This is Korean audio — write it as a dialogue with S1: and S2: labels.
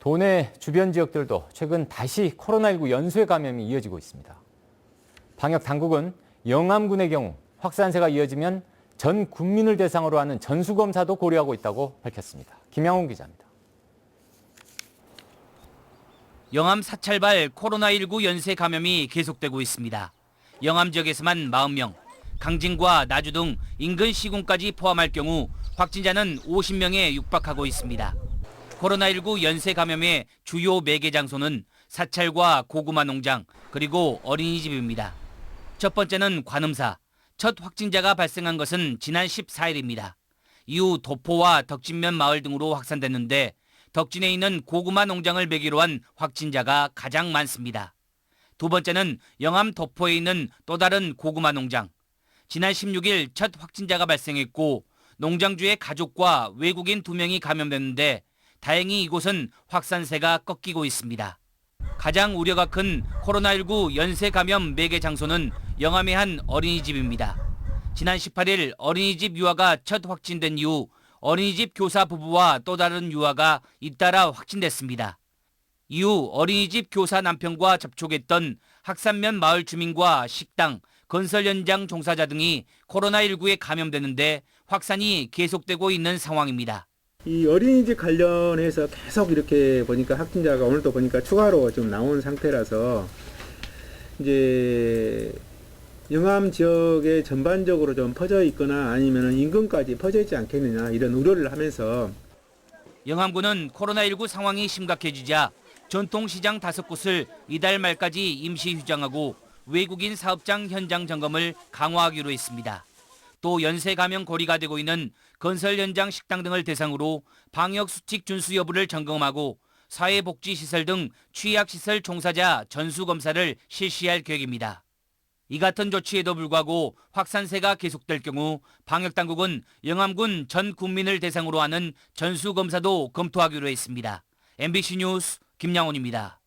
S1: 도내 주변 지역들도 최근 다시 코로나19 연쇄 감염이 이어지고 있습니다. 방역 당국은 영암군의 경우 확산세가 이어지면 전 국민을 대상으로 하는 전수검사도 고려하고 있다고 밝혔습니다. 김양훈 기자입니다.
S2: 영암 사찰발 코로나19 연쇄 감염이 계속되고 있습니다. 영암 지역에서만 40명, 강진과 나주 등 인근 시군까지 포함할 경우 확진자는 50명에 육박하고 있습니다. 코로나19 연쇄 감염의 주요 매개 장소는 사찰과 고구마 농장, 그리고 어린이집입니다. 첫 번째는 관음사. 첫 확진자가 발생한 것은 지난 14일입니다. 이후 도포와 덕진면 마을 등으로 확산됐는데 덕진에 있는 고구마 농장을 매개로 한 확진자가 가장 많습니다. 두 번째는 영암 도포에 있는 또 다른 고구마 농장. 지난 16일 첫 확진자가 발생했고 농장주의 가족과 외국인 2명이 감염됐는데 다행히 이곳은 확산세가 꺾이고 있습니다. 가장 우려가 큰 코로나19 연쇄 감염 매개 장소는 영암의 한 어린이집입니다. 지난 18일 어린이집 유아가 첫 확진된 이후 어린이집 교사 부부와 또 다른 유아가 잇따라 확진됐습니다. 이후 어린이집 교사 남편과 접촉했던 학산면 마을 주민과 식당, 건설 현장 종사자 등이 코로나19에 감염됐는데 확산이 계속되고 있는 상황입니다.
S3: 이 어린이집 관련해서 계속 이렇게 보니까 확진자가 오늘도 보니까 추가로 좀 나온 상태라서 이제 영암 지역에 전반적으로 좀 퍼져 있거나 아니면 인근까지 퍼져 있지 않겠느냐 이런 우려를 하면서
S2: 영암군은 코로나19 상황이 심각해지자 전통시장 5곳을 이달 말까지 임시 휴장하고 외국인 사업장 현장 점검을 강화하기로 했습니다. 또 연쇄 감염 고리가 되고 있는 건설 현장 식당 등을 대상으로 방역 수칙 준수 여부를 점검하고 사회복지시설 등 취약시설 종사자 전수검사를 실시할 계획입니다. 이 같은 조치에도 불구하고 확산세가 계속될 경우 방역당국은 영암군 전 국민을 대상으로 하는 전수검사도 검토하기로 했습니다. MBC 뉴스 김양훈입니다.